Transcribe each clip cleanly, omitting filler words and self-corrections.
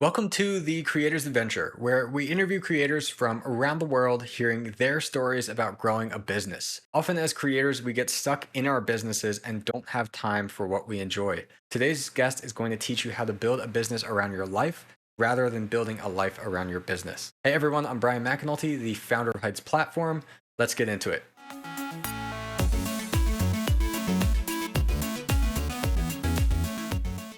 Welcome to the Creators Adventure, where we interview creators from around the world, hearing their stories about growing a business. Often, as creators, we get stuck in our businesses and don't have time for what we enjoy. Today's guest is going to teach you how to build a business around your life rather than building a life around your business. Hey everyone, I'm Brian McAnulty, the founder of Heights Platform. Let's get into it.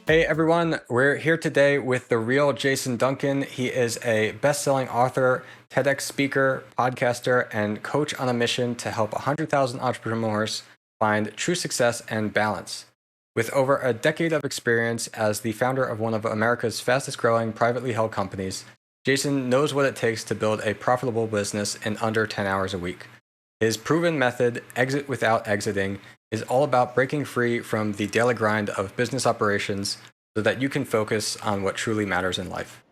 Hey everyone, we're here today with the Real Jason Duncan. He is a best-selling author, TEDx speaker, podcaster, and coach on a mission to help 100,000 entrepreneurs find true success and balance. With over a decade of experience as the founder of one of America's fastest-growing privately held companies, Jason knows what it takes to build a profitable business in under 10 hours a week. His proven method, Exit Without Exiting, is all about breaking free from the daily grind of business operations so that you can focus on what truly matters in life.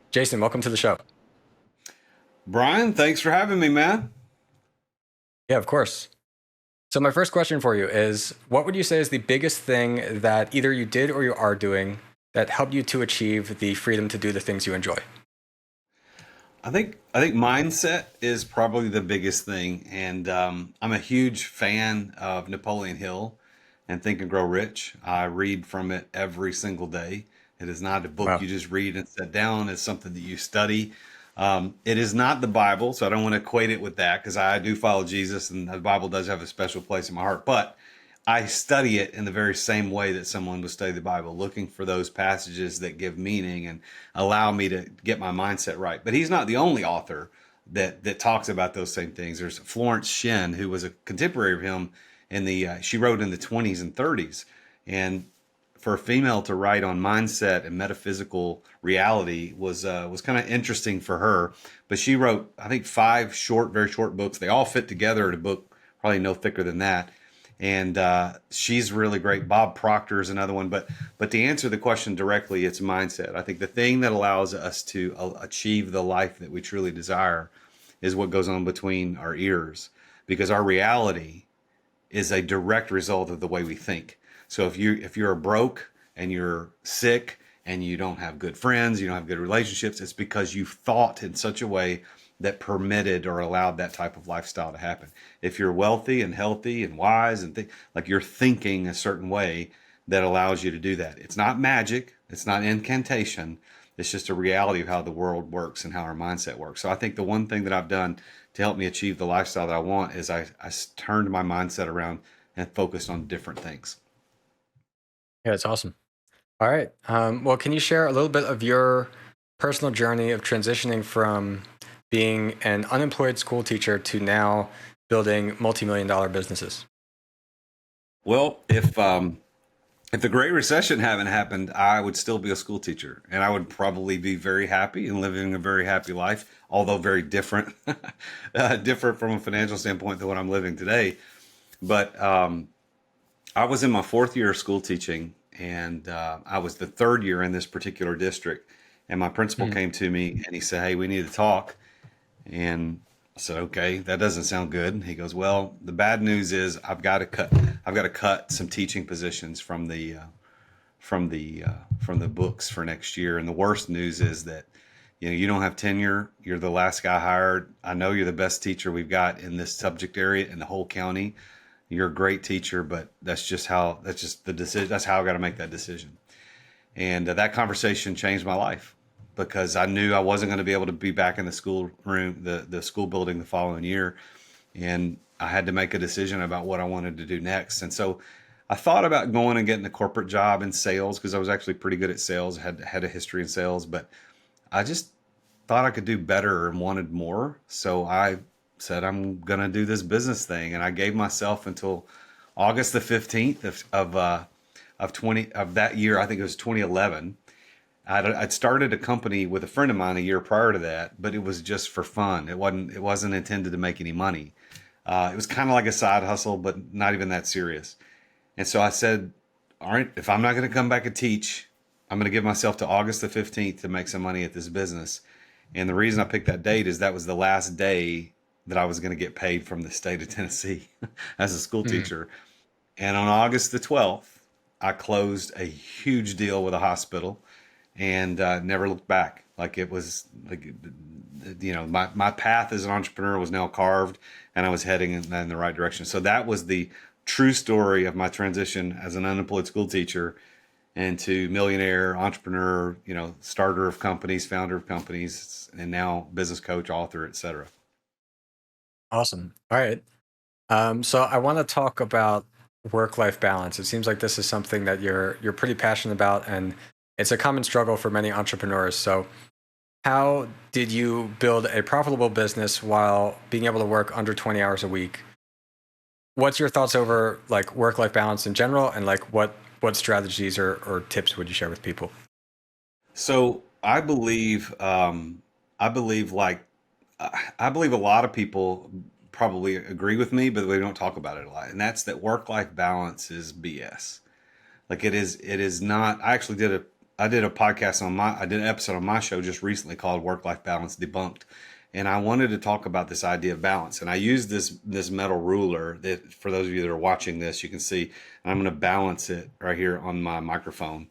Jason, welcome to the show. Brian, thanks for having me, man. Yeah, of course. So my first question for you is, what would you say is the biggest thing that either you did or you are doing that helped you to achieve the freedom to do the things you enjoy? I think mindset is probably the biggest thing, and I'm a huge fan of Napoleon Hill and Think and Grow Rich. I read from it every single day. It is not a book Wow. you just read and sit down. It's something that you study. It is not the Bible, so I don't want to equate it with that because I do follow Jesus, and the Bible does have a special place in my heart. But I study it in the very same way that someone would study the Bible, looking for those passages that give meaning and allow me to get my mindset right. But he's not the only author that talks about those same things. There's Florence Shen, who was a contemporary of him in the she wrote in the 20s and 30s, and for a female to write on mindset and metaphysical reality was kind of interesting for her. But she wrote, I think, five short, very short books. They all fit together in a book, probably no thicker than that, and she's really great. Bob Proctor is another one. But to answer the question directly, it's mindset. I think the thing that allows us to achieve the life that we truly desire is what goes on between our ears, because our reality is a direct result of the way we think. So if you're broke and you're sick and you don't have good friends, you don't have good relationships, it's because you've thought in such a way that permitted or allowed that type of lifestyle to happen. If you're wealthy and healthy and wise and like you're thinking a certain way that allows you to do that. It's not magic, it's not incantation. It's just a reality of how the world works and how our mindset works. So I think the one thing that I've done to help me achieve the lifestyle that I want is I turned my mindset around and focused on different things. Yeah, that's awesome. All right. Well, can you share a little bit of your personal journey of transitioning from being an unemployed school teacher to now building multi-million dollar businesses? Well, if the Great Recession hadn't happened, I would still be a school teacher, and I would probably be very happy and living a very happy life, although very different, different from a financial standpoint than what I'm living today. But I was in my fourth year of school teaching, and I was the third year in this particular district. And my principal Mhm. came to me and he said, "Hey, we need to talk." And I said, "Okay, that doesn't sound good." And he goes, "Well, the bad news is I've got to cut some teaching positions from the books for next year. And the worst news is that you don't have tenure. You're the last guy hired. I know you're the best teacher we've got in this subject area in the whole county. You're a great teacher, but that's just the decision. That's how I got to make that decision." And that conversation changed my life because I knew I wasn't going to be able to be back in the school room, the school building the following year. And I had to make a decision about what I wanted to do next. And so I thought about going and getting a corporate job in sales because I was actually pretty good at sales, had a history in sales, but I just thought I could do better and wanted more. So I said, I'm going to do this business thing. And I gave myself until August the 15th of that year. I think it was 2011. I'd started a company with a friend of mine a year prior to that, but it was just for fun. It wasn't intended to make any money. It was kind of like a side hustle, but not even that serious. And so I said, all right, if I'm not going to come back and teach, I'm going to give myself to August the 15th to make some money at this business. And the reason I picked that date is that was the last day that I was going to get paid from the state of Tennessee as a school Mhm. teacher. And on August the 12th, I closed a huge deal with a hospital. and never looked back. Like it was like, my path as an entrepreneur was now carved, and I was heading in the right direction. So that was the true story of my transition as an unemployed school teacher into millionaire entrepreneur, starter of companies, founder of companies, and now business coach, author, etc. Awesome. All right. So I want to talk about work-life balance. It seems like this is something that you're pretty passionate about, and it's a common struggle for many entrepreneurs. So how did you build a profitable business while being able to work under 20 hours a week? What's your thoughts over like work-life balance in general, and like what strategies or tips would you share with people? So I believe like, I believe a lot of people probably agree with me, but we don't talk about it a lot. And that's that work-life balance is BS. Like it is not. I did a podcast I did an episode on my show just recently called Work-Life Balance Debunked. And I wanted to talk about this idea of balance. And I used this metal ruler that, for those of you that are watching this, you can see, and I'm going to balance it right here on my microphone.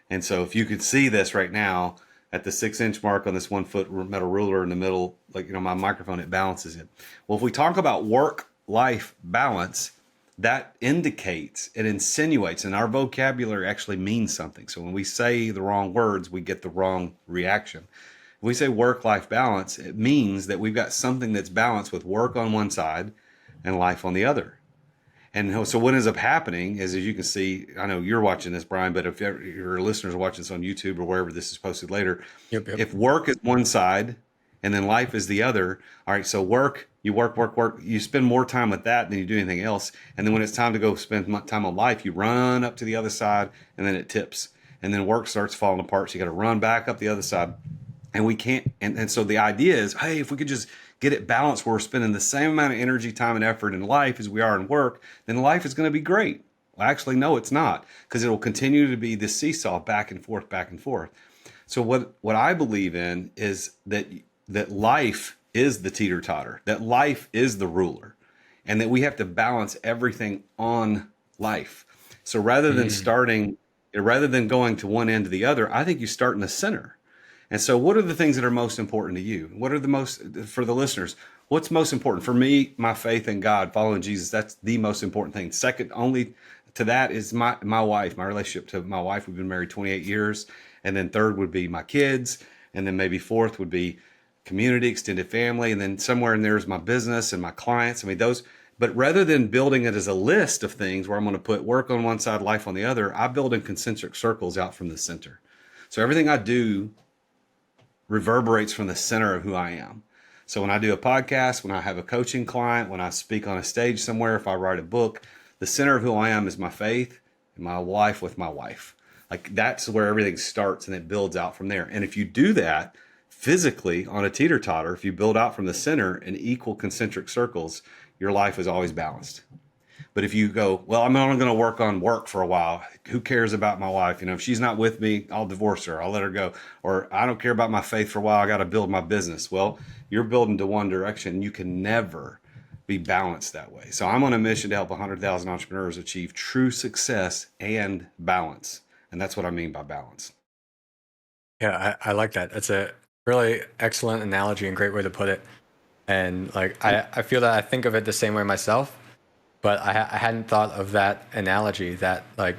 And so if you could see this right now at the 6 inch mark on this 1 foot metal ruler in the middle, like, my microphone, it balances it. Well, if we talk about work life balance, that indicates, it insinuates, and our vocabulary actually means something. So when we say the wrong words, we get the wrong reaction. If we say work life balance, it means that we've got something that's balanced with work on one side and life on the other. And so what ends up happening is, as you can see, I know you're watching this, Brian, but if your listeners are watching this on YouTube or wherever this is posted later, Yep. if work is one side and then life is the other, all right, so you work, you spend more time with that than you do anything else. And then when it's time to go spend time on life, you run up to the other side and then it tips. And then work starts falling apart. So you got to run back up the other side. And we can't, and so the idea is, hey, if we could just get it balanced where we're spending the same amount of energy, time, and effort in life as we are in work, then life is going to be great. Well, actually, no, it's not, because it will continue to be this seesaw back and forth, back and forth. So what I believe in is that life is the teeter-totter, that life is the ruler, and that we have to balance everything on life. So rather than going to one end to the other, I think you start in the center. And so what are the things that are most important to you? What are the most, for the listeners, what's most important? For me, my faith in God, following Jesus, that's the most important thing. Second only to that is my wife, my relationship to my wife. We've been married 28 years. And then third would be my kids. And then maybe fourth would be community, extended family. And then somewhere in there is my business and my clients. I mean, those, but rather than building it as a list of things where I'm going to put work on one side, life on the other, I build in concentric circles out from the center. So everything I do reverberates from the center of who I am. So when I do a podcast, when I have a coaching client, when I speak on a stage somewhere, if I write a book, the center of who I am is my faith and my life with my wife. Like that's where everything starts and it builds out from there. And if you do that physically on a teeter-totter, if you build out from the center in equal concentric circles, your life is always balanced. But if you go, well, I'm only going to work on work for a while. Who cares about my wife? If she's not with me, I'll divorce her. I'll let her go. Or I don't care about my faith for a while. I got to build my business. Well, you're building to one direction. You can never be balanced that way. So I'm on a mission to help 100,000 entrepreneurs achieve true success and balance. And that's what I mean by balance. Yeah, I like that. That's a really excellent analogy and great way to put it. And like I feel that I think of it the same way myself, but I hadn't thought of that analogy, that like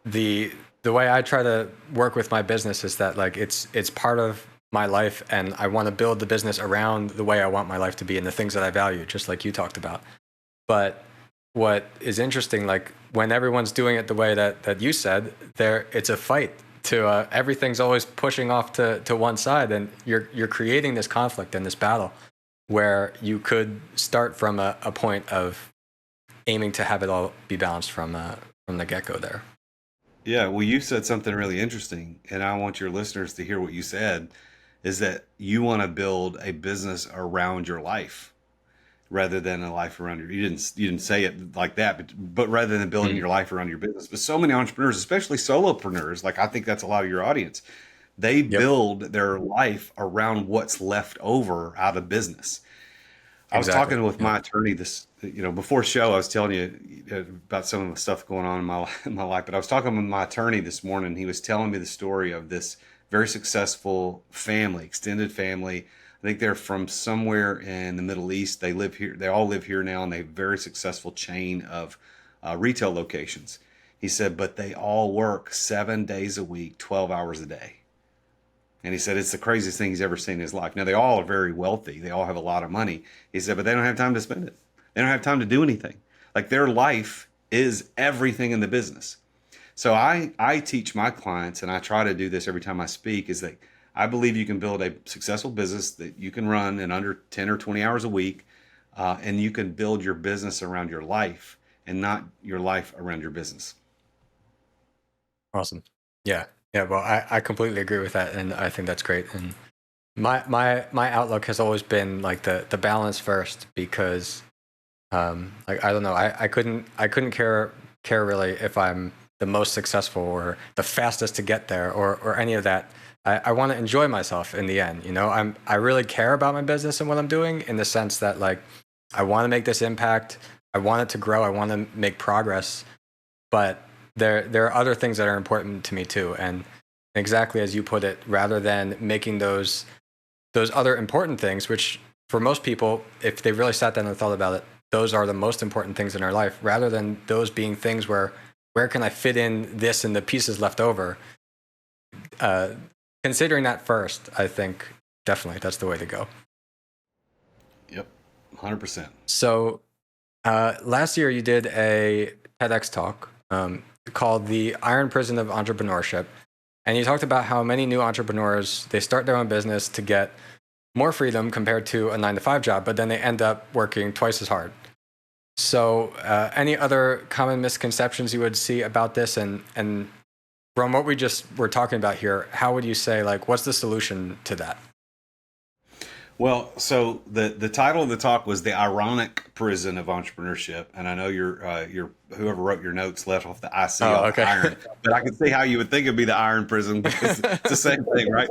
the way I try to work with my business is that like it's part of my life, and I want to build the business around the way I want my life to be and the things that I value, just like you talked about. But what is interesting, like when everyone's doing it the way that you said, it's a fight to everything's always pushing off to one side, and you're creating this conflict and this battle where you could start from a point of aiming to have it all be balanced from the get-go there. Yeah, well, you said something really interesting, and I want your listeners to hear what you said, is that you want to build a business around your life rather than a life around you didn't say it like that, but rather than building your life around your business. But so many entrepreneurs, especially solopreneurs, like I think that's a lot of your audience, they Yep. build their life around what's left over out of business. I was Exactly. talking with Yeah. my attorney before show, I was telling you about some of the stuff going on in in my life, but I was talking with my attorney this morning. He was telling me the story of this very successful family, extended family. I think they're from somewhere in the Middle East. They live here. They all live here now, and they have a very successful chain of retail locations. He said, but they all work 7 days a week, 12 hours a day. And he said it's the craziest thing he's ever seen in his life. Now, they all are very wealthy. They all have a lot of money. He said, but they don't have time to spend it. They don't have time to do anything. Like their life is everything in the business. So I teach my clients, and I try to do this every time I speak, is that I believe you can build a successful business that you can run in under 10 or 20 hours a week, and you can build your business around your life and not your life around your business. Awesome. Yeah. Yeah. Well, I completely agree with that. And I think that's great. And my outlook has always been like the balance first, because like, I don't know, I couldn't care really if I'm the most successful or the fastest to get there or any of that. I want to enjoy myself in the end. I really care about my business and what I'm doing, in the sense that, like, I want to make this impact. I want it to grow. I want to make progress, but there are other things that are important to me too. And exactly as you put it, rather than making those other important things, which for most people, if they really sat down and thought about it, those are the most important things in our life, rather than those being things where can I fit in this and the pieces left over. Considering that first, I think definitely that's the way to go. Yep, 100%. So last year you did a TEDx talk called The Iron Prison of Entrepreneurship. And you talked about how many new entrepreneurs, they start their own business to get more freedom compared to a 9-to-5 job, but then they end up working twice as hard. So any other common misconceptions you would see about this? And from what we just were talking about here, how would you say, like, what's the solution to that? Well, so the title of the talk was "The Ironic Prison of Entrepreneurship," and I know your whoever wrote your notes left off the IC Oh, off okay. iron, but I can see how you would think it'd be the iron prison, because it's the same thing, right?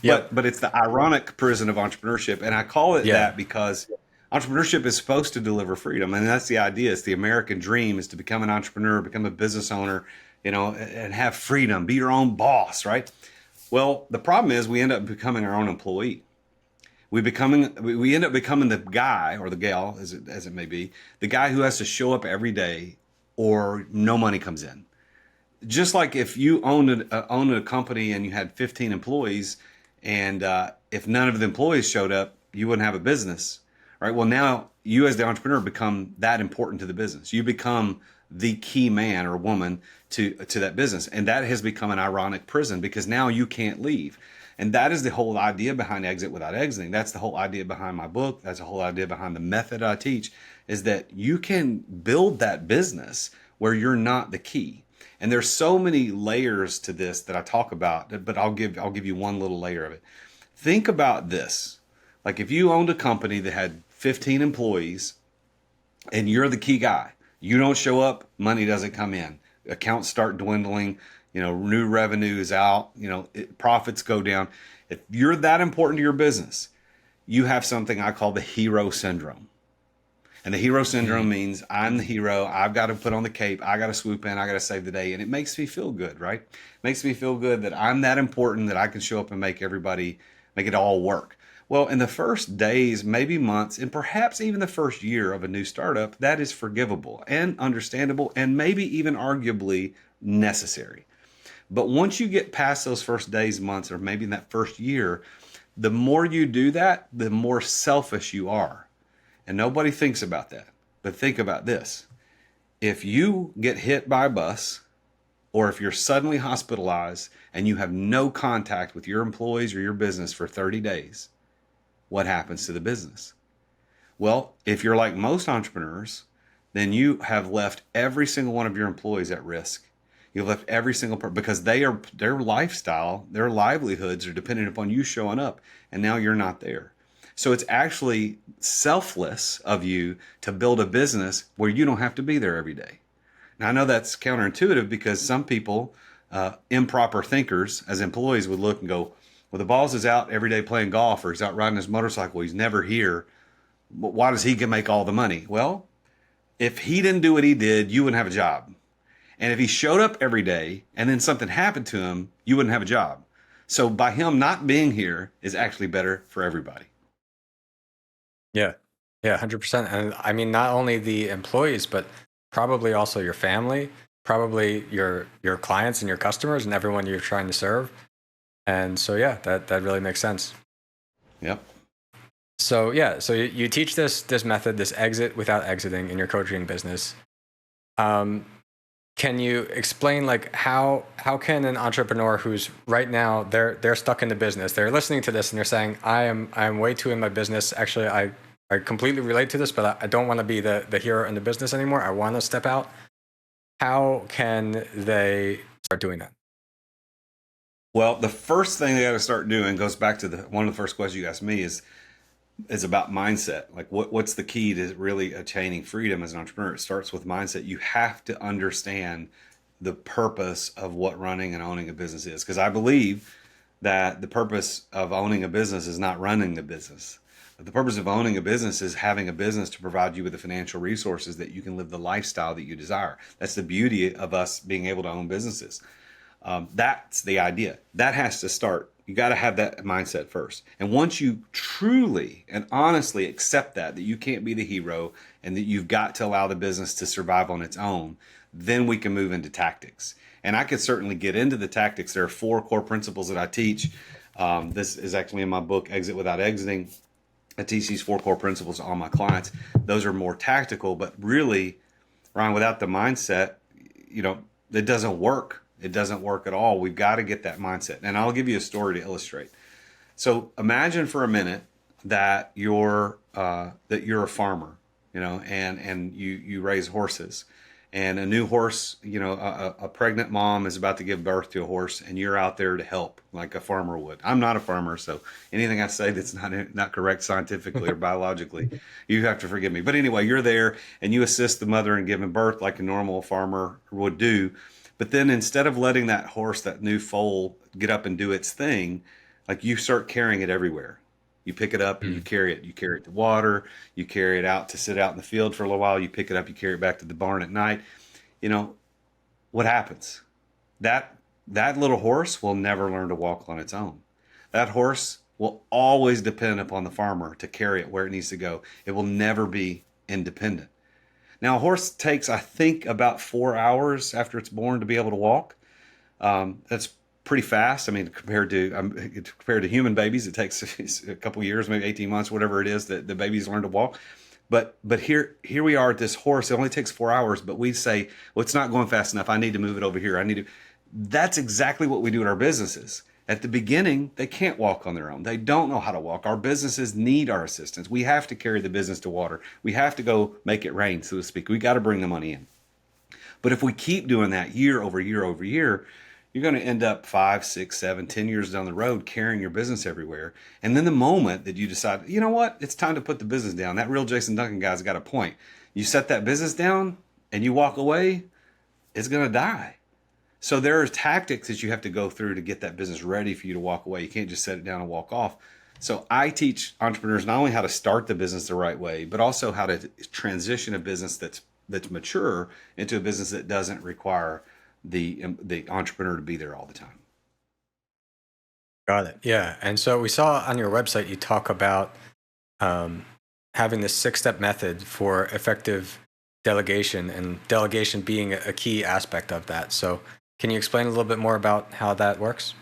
Yep. But it's the ironic prison of entrepreneurship, and I call it Yeah. that because entrepreneurship is supposed to deliver freedom, and that's the idea. It's the American dream, is to become an entrepreneur, become a business owner, and have freedom, be your own boss, right? Well, the problem is we end up becoming our own employee. We end up becoming the guy or the gal, as it may be, the guy who has to show up every day, or no money comes in. Just like if you owned a company and you had 15 employees, and if none of the employees showed up, you wouldn't have a business, right? Well, now you as the entrepreneur become that important to the business. You become the key man or woman to that business, and that has become an ironic prison, because now you can't leave. And that is the whole idea behind Exit Without Exiting. That's the whole idea behind my book. That's the whole idea behind the method I teach, is that you can build that business where you're not the key. And there's so many layers to this that I talk about, but I'll give you one little layer of it. Think about this. Like, if you owned a company that had 15 employees and you're the key guy, you don't show up, money doesn't come in, accounts start dwindling, new revenue is out, profits go down. If you're that important to your business, you have something I call the hero syndrome. And the hero syndrome means I'm the hero. I've got to put on the cape. I got to swoop in. I got to save the day. And it makes me feel good, right? It makes me feel good that I'm that important that I can show up and make it all work. Well, in the first days, maybe months, and perhaps even the first year of a new startup, that is forgivable and understandable, and maybe even arguably necessary. But once you get past those first days, months, or maybe in that first year, the more you do that, the more selfish you are. And nobody thinks about that. But think about this. If you get hit by a bus, or if you're suddenly hospitalized and you have no contact with your employees or your business for 30 days, what happens to the business? Well, if you're like most entrepreneurs, then you have left every single one of your employees at risk. You've left every single person, because their lifestyle, their livelihoods are dependent upon you showing up, and now you're not there. So it's actually selfless of you to build a business where you don't have to be there every day. Now, I know that's counterintuitive, because some people, improper thinkers as employees, would look and go, well, the boss is out every day playing golf, or he's out riding his motorcycle, he's never here. Why does he can make all the money? Well, if he didn't do what he did, you wouldn't have a job. And if he showed up every day and then something happened to him, you wouldn't have a job. So by him not being here is actually better for everybody. Yeah. Yeah, 100%. And I mean, not only the employees, but probably also your family, probably your clients and your customers and everyone you're trying to serve. And so, yeah, that really makes sense. Yep. So, yeah, so you teach this method, this exit without exiting in your coaching business. Can you explain like how can an entrepreneur who's right now they're stuck in the business, they're listening to this and they're saying, I'm way too in my business. Actually, I completely relate to this, but I don't want to be the hero in the business anymore. I want to step out. How can they start doing that? Well, the first thing they got to start doing goes back to one of the first questions you asked me is about mindset. Like what's the key to really attaining freedom as an entrepreneur? It starts with mindset. You have to understand the purpose of what running and owning a business is. Because I believe that the purpose of owning a business is not running the business. The purpose of owning a business is having a business to provide you with the financial resources that you can live the lifestyle that you desire. That's the beauty of us being able to own businesses. That's the idea. That has to start. You got to have that mindset first. And once you truly and honestly accept that you can't be the hero and that you've got to allow the business to survive on its own, then we can move into tactics. And I could certainly get into the tactics. There are 4 core principles that I teach. This is actually in my book, Exit Without Exiting. I teach these 4 core principles to all my clients. Those are more tactical, but really, Ryan, without the mindset, it doesn't work. It doesn't work at all. We've got to get that mindset. And I'll give you a story to illustrate. So imagine for a minute that you're a farmer, and you raise horses, and a new horse, a pregnant mom is about to give birth to a horse, and you're out there to help like a farmer would. I'm not a farmer, so anything I say that's not correct scientifically or biologically, you have to forgive me. But anyway, you're there and you assist the mother in giving birth like a normal farmer would do. But then instead of letting that horse, that new foal, get up and do its thing, like you start carrying it everywhere. You pick it up and you carry it. You carry it to water. You carry it out to sit out in the field for a little while. You pick it up. You carry it back to the barn at night. What happens? That little horse will never learn to walk on its own. That horse will always depend upon the farmer to carry it where it needs to go. It will never be independent. Now, a horse takes, I think, about 4 hours after it's born to be able to walk. That's pretty fast. I mean, compared to human babies, it takes a couple years, maybe 18 months, whatever it is that the babies learn to walk. But here we are at this horse. It only takes 4 hours, but we say, well, it's not going fast enough. I need to move it over here. That's exactly what we do in our businesses. At the beginning, they can't walk on their own. They don't know how to walk. Our businesses need our assistance. We have to carry the business to water. We have to go make it rain, so to speak. We got to bring the money in. But if we keep doing that year over year over year, you're going to end up 5, 6, 7, 10 years down the road carrying your business everywhere. And then the moment that you decide, you know what, it's time to put the business down. That Real Jason Duncan guy's got a point. You set that business down and you walk away, it's going to die. So there are tactics that you have to go through to get that business ready for you to walk away. You can't just set it down and walk off. So I teach entrepreneurs not only how to start the business the right way, but also how to transition a business that's mature into a business that doesn't require the entrepreneur to be there all the time. Got it. Yeah. And so we saw on your website, you talk about having this 6-step method for effective delegation, and delegation being a key aspect of that. So can you explain a little bit more about how that works?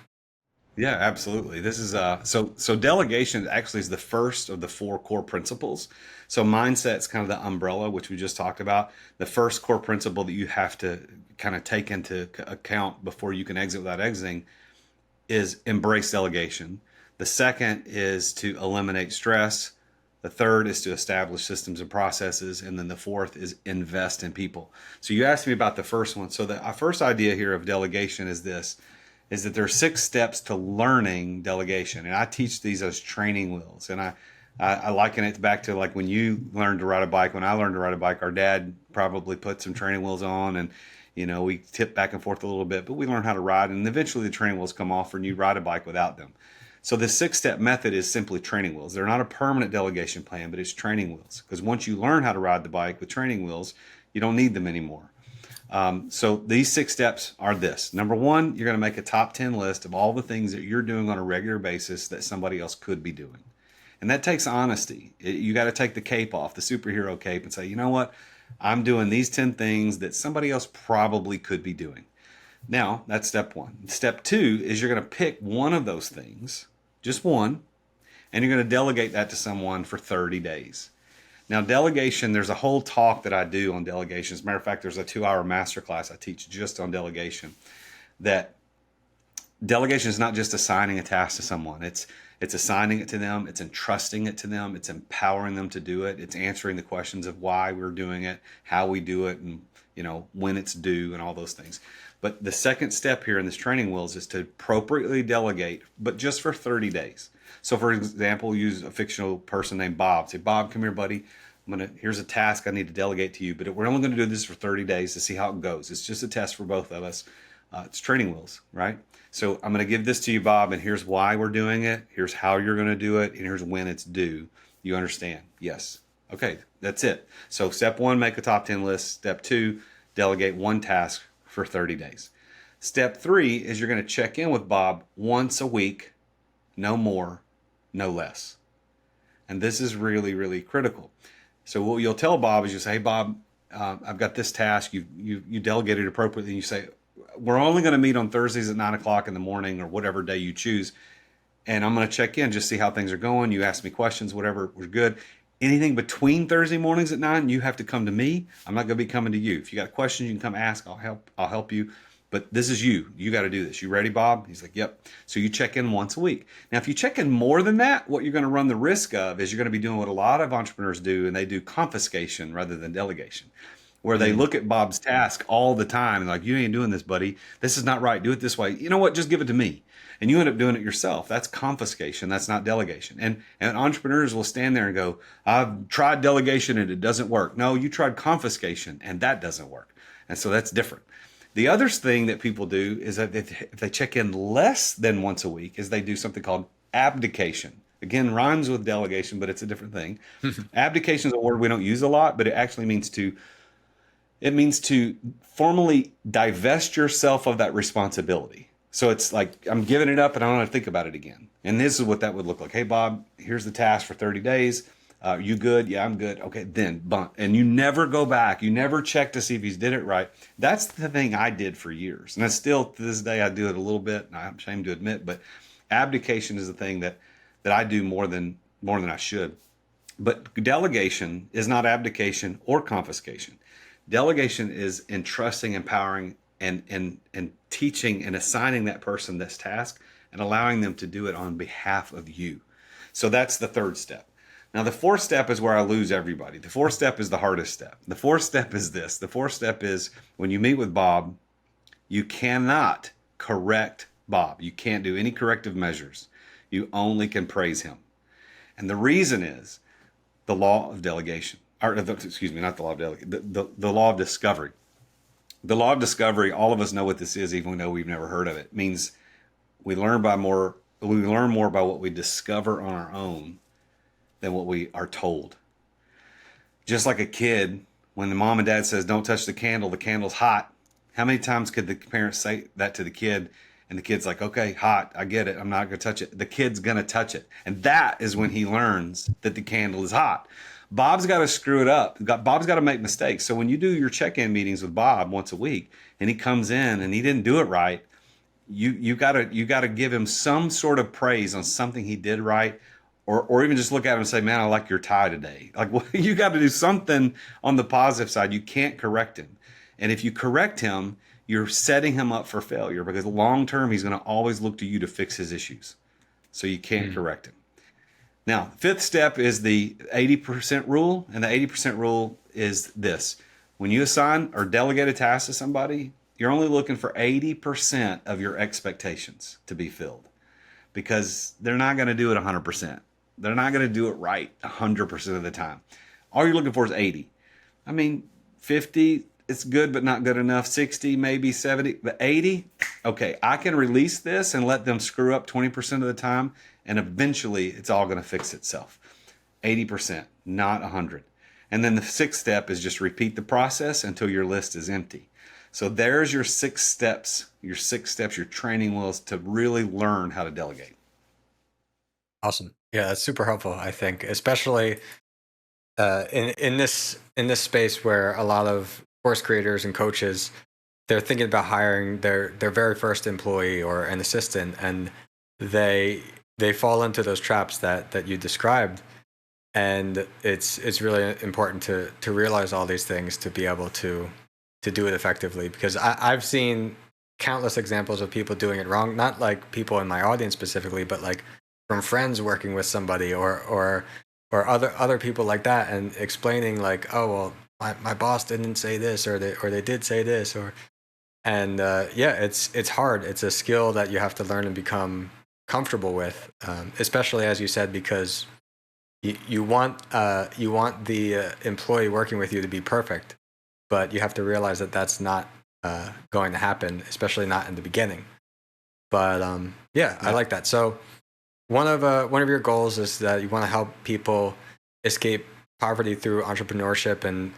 Yeah, absolutely. This is so delegation actually is the first of the 4 core principles. So mindset's kind of the umbrella, which we just talked about. The first core principle that you have to kind of take into account before you can exit without exiting is embrace delegation. The second is to eliminate stress. The third is to establish systems and processes. And then the fourth is invest in people. So you asked me about the first one. So the first idea here of delegation is that there are 6 steps to learning delegation. And I teach these as training wheels. And I liken it back to like when you learned to ride a bike. When I learned to ride a bike, our dad probably put some training wheels on, and we tip back and forth a little bit, but we learn how to ride, and eventually the training wheels come off and you ride a bike without them. So the 6-step method is simply training wheels. They're not a permanent delegation plan, but it's training wheels. Because once you learn how to ride the bike with training wheels, you don't need them anymore. So these 6 steps are this. Number 1, you're going to make a top 10 list of all the things that you're doing on a regular basis that somebody else could be doing. And that takes honesty. You got to take the cape off, the superhero cape, and say, you know what? I'm doing these 10 things that somebody else probably could be doing. Now, that's step 1. Step 2 is you're going to pick one of those things, just one, and you're going to delegate that to someone for 30 days. Now, delegation, there's a whole talk that I do on delegation. As a matter of fact, there's a 2-hour masterclass I teach just on delegation. That delegation is not just assigning a task to someone. It's assigning it to them. It's entrusting it to them. It's empowering them to do it. It's answering the questions of why we're doing it, how we do it, and when it's due, and all those things. But the second step here in this training wheels is to appropriately delegate, but just for 30 days. So for example, use a fictional person named Bob. Say, Bob, come here, buddy. Here's a task I need to delegate to you, but we're only going to do this for 30 days to see how it goes. It's just a test for both of us. It's training wheels, right? So I'm going to give this to you, Bob, and here's why we're doing it. Here's how you're going to do it, and here's when it's due. You understand? Yes. Okay, that's it. So step 1, make a top 10 list. Step 2, delegate one task for 30 days. Step 3 is you're going to check in with Bob once a week, no more, no less. And this is really, really critical. So what you'll tell Bob is you say, hey, Bob, I've got this task. You delegated appropriately. And you say, we're only going to meet on Thursdays at 9 o'clock in the morning or whatever day you choose. And I'm going to check in, just see how things are going. You ask me questions, whatever, we're good. Anything between Thursday mornings at 9, you have to come to me. I'm not going to be coming to you. If you got questions, you can come ask. I'll help you. But this is you. You got to do this. You ready, Bob? He's like, yep. So you check in once a week. Now, if you check in more than that, what you're going to run the risk of is you're going to be doing what a lot of entrepreneurs do, and they do confiscation rather than delegation, where they look at Bob's task all the time and like, you ain't doing this, buddy. This is not right. Do it this way. You know what? Just give it to me. And you end up doing it yourself. That's confiscation. That's not delegation. And entrepreneurs will stand there and go, I've tried delegation and it doesn't work. No, you tried confiscation and that doesn't work. And so that's different. The other thing that people do is that if they check in less than once a week, is they do something called abdication. Again, rhymes with delegation, but it's a different thing. Abdication is a word we don't use a lot, but it actually means to formally divest yourself of that responsibility. So it's like, I'm giving it up and I don't want to think about it again. And this is what that would look like. Hey, Bob, here's the task for 30 days. You good? Yeah, I'm good. Okay, then bump. And you never go back. You never check to see if he's did it right. That's the thing I did for years. And I still, to this day, I do it a little bit. And I'm ashamed to admit, but abdication is the thing that I do more than I should. But delegation is not abdication or confiscation. Delegation is entrusting, empowering, and teaching and assigning that person this task and allowing them to do it on behalf of you. So that's the third step. Now, the fourth step is where I lose everybody. The fourth step is the hardest step. The fourth step is this. The fourth step is when you meet with Bob, you cannot correct Bob. You can't do any corrective measures. You only can praise him. And the reason is the law of delegation. Or, excuse me, not the law of delegation, the law of discovery. The law of discovery, all of us know what this is, even though we've never heard of it. It means we learn more by what we discover on our own than what we are told. Just like a kid, when the mom and dad says, don't touch the candle's hot. How many times could the parents say that to the kid? And the kid's like, okay, hot, I get it. I'm not going to touch it. The kid's going to touch it. And that is when he learns that the candle is hot. Bob's got to screw it up. Bob's got to make mistakes. So when you do your check-in meetings with Bob once a week and he comes in and he didn't do it right, you got to give him some sort of praise on something he did right. Or even just look at him and say, man, I like your tie today. Like, well, you got to do something on the positive side. You can't correct him. And if you correct him, you're setting him up for failure because long term, he's going to always look to you to fix his issues. So you can't correct him. Now, the fifth step is the 80% rule. And the 80% rule is this. When you assign or delegate a task to somebody, you're only looking for 80% of your expectations to be filled because they're not going to do it 100%. They're not going to do it right 100% of the time. All you're looking for is 80. I mean, 50, it's good, but not good enough. 60, maybe 70, but 80, okay, I can release this and let them screw up 20% of the time and eventually it's all going to fix itself. 80%, not 100. And then the sixth step is just repeat the process until your list is empty. So there's your 6 steps, your training wheels to really learn how to delegate. Awesome. Yeah, that's super helpful, I think, especially in this space where a lot of course creators and coaches, they're thinking about hiring their very first employee or an assistant, and they fall into those traps that you described. And it's really important to realize all these things to be able to do it effectively, because I've seen countless examples of people doing it wrong, not like people in my audience specifically, but like from friends working with somebody or other people like that, and explaining like, oh well, my boss didn't say this, or they did say this, and yeah, it's hard. It's a skill that you have to learn and become comfortable with, especially as you said, because you want the employee working with you to be perfect, but you have to realize that that's not going to happen, especially not in the beginning. But yeah, I like that. So one of your goals is that you want to help people escape poverty through entrepreneurship. And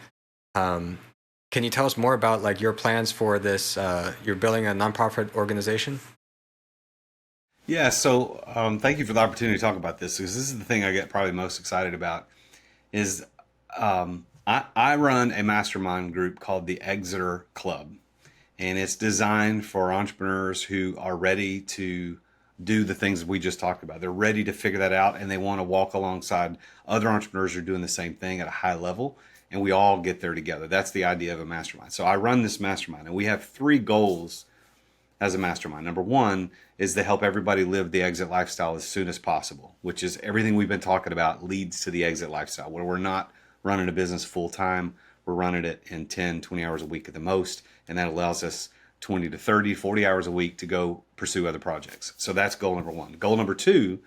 can you tell us more about like your plans for this? You're building a nonprofit organization. Yeah, so thank you for the opportunity to talk about this, because this is the thing I get probably most excited about. Is I run a mastermind group called the Exeter Club, and it's designed for entrepreneurs who are ready to do the things we just talked about. They're ready to figure that out, and they want to walk alongside other entrepreneurs who are doing the same thing at a high level, and we all get there together. That's the idea of a mastermind. So I run this mastermind, and we have 3 goals as a mastermind. Number one is to help everybody live the exit lifestyle as soon as possible, which is everything we've been talking about leads to the exit lifestyle, where we're not running a business full time. We're running it in 10, 20 hours a week at the most. And that allows us 20 to 30, 40 hours a week to go pursue other projects. So that's goal number one. Goal number two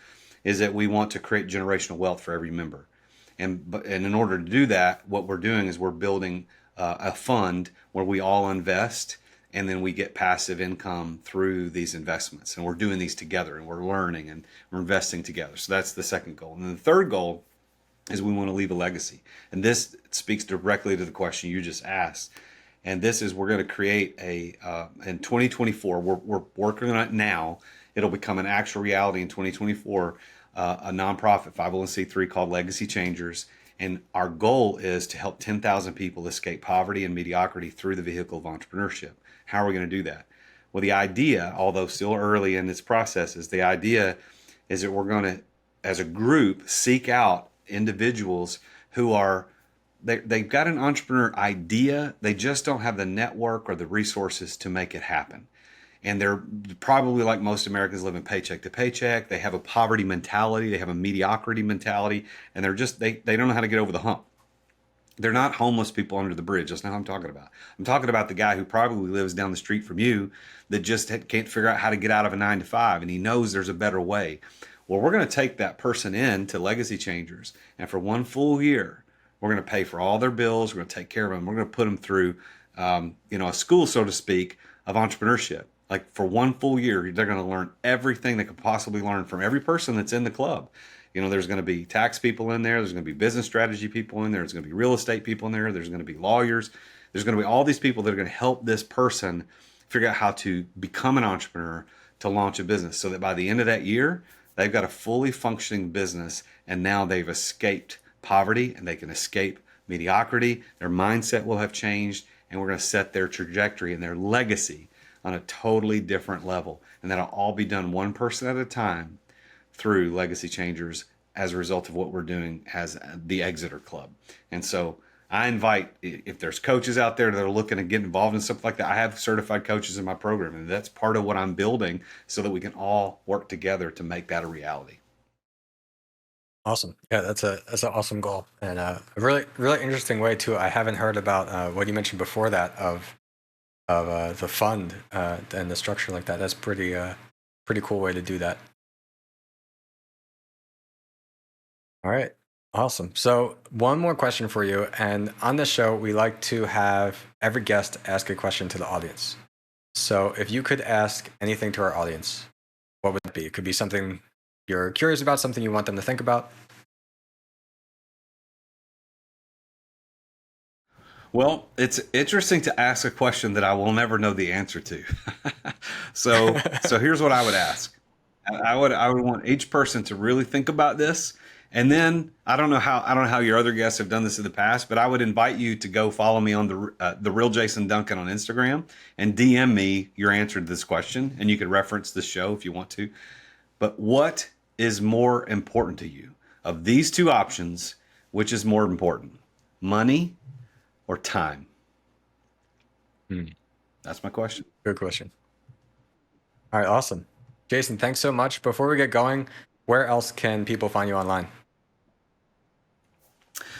is that we want to create generational wealth for every member. And in order to do that, what we're doing is we're building a fund where we all invest, and then we get passive income through these investments. And we're doing these together, and we're learning, and we're investing together. So that's the second goal. And then the third goal is we want to leave a legacy. And this speaks directly to the question you just asked. And this is, we're going to create in 2024, we're working on it now. It'll become an actual reality in 2024, a nonprofit 501c3 called Legacy Changers. And our goal is to help 10,000 people escape poverty and mediocrity through the vehicle of entrepreneurship. How are we going to do that? Well, the idea, although still early in this process, is the idea is that we're going to, as a group, seek out individuals who are, they've got an entrepreneur idea, they just don't have the network or the resources to make it happen. And they're probably, like most Americans, living paycheck to paycheck. They have a poverty mentality, they have a mediocrity mentality, and they're just, they don't know how to get over the hump. They're not homeless people under the bridge. That's not what I'm talking about. I'm talking about the guy who probably lives down the street from you that just can't figure out how to get out of a 9 to 5, and he knows there's a better way. Well, we're going to take that person in to Legacy Changers, and for 1 full year, we're going to pay for all their bills. We're going to take care of them. We're going to put them through, a school, so to speak, of entrepreneurship. Like for 1 full year, they're going to learn everything they could possibly learn from every person that's in the club. There's going to be tax people in there. There's going to be business strategy people in there. There's going to be real estate people in there. There's going to be lawyers. There's going to be all these people that are going to help this person figure out how to become an entrepreneur, to launch a business, so that by the end of that year, they've got a fully functioning business, and now they've escaped poverty and they can escape mediocrity. Their mindset will have changed, and we're going to set their trajectory and their legacy on a totally different level. And that'll all be done one person at a time through Legacy Changers as a result of what we're doing as the Exeter Club. And so I invite, if there's coaches out there that are looking to get involved in stuff like that, I have certified coaches in my program, and that's part of what I'm building so that we can all work together to make that a reality. Awesome. Yeah, that's an awesome goal, and a really interesting way too. I haven't heard about what you mentioned before that of the fund and the structure like that. That's pretty cool way to do that. All right. Awesome. So one more question for you. And on this show, we like to have every guest ask a question to the audience. So if you could ask anything to our audience, what would it be? It could be something you're curious about, something you want them to think about? Well, it's interesting to ask a question that I will never know the answer to. So here's what I would ask. I would want each person to really think about this. And then I don't know how your other guests have done this in the past, but I would invite you to go follow me on the Real Jason Duncan on Instagram and DM me your answer to this question, and you could reference the show if you want to. But what is more important to you? Of these two options, which is more important? Money or time? Hmm. That's my question. Good question. All right, awesome. Jason, thanks so much. Before we get going, where else can people find you online?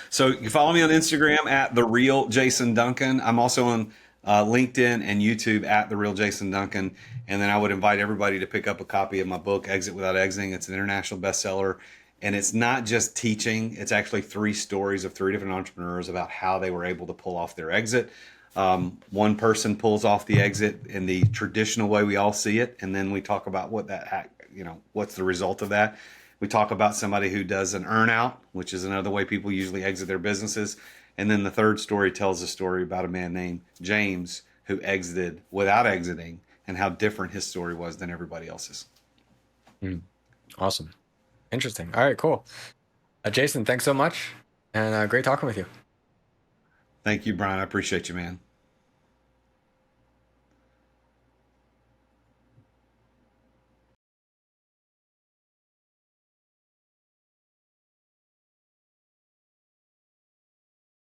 So you can follow me on Instagram at the Real Jason Duncan. I'm also on LinkedIn and YouTube at the Real Jason Duncan. And then I would invite everybody to pick up a copy of my book, Exit Without Exiting. It's an international bestseller, and it's not just teaching. It's actually 3 stories of 3 different entrepreneurs about how they were able to pull off their exit. One person pulls off the exit in the traditional way we all see it, and then we talk about what's the result of that. We talk about somebody who does an earn out, which is another way people usually exit their businesses. And then the third story tells a story about a man named James who exited without exiting and how different his story was than everybody else's. Awesome. Interesting. All right, cool. Jason, thanks so much. And great talking with you. Thank you, Brian. I appreciate you, man.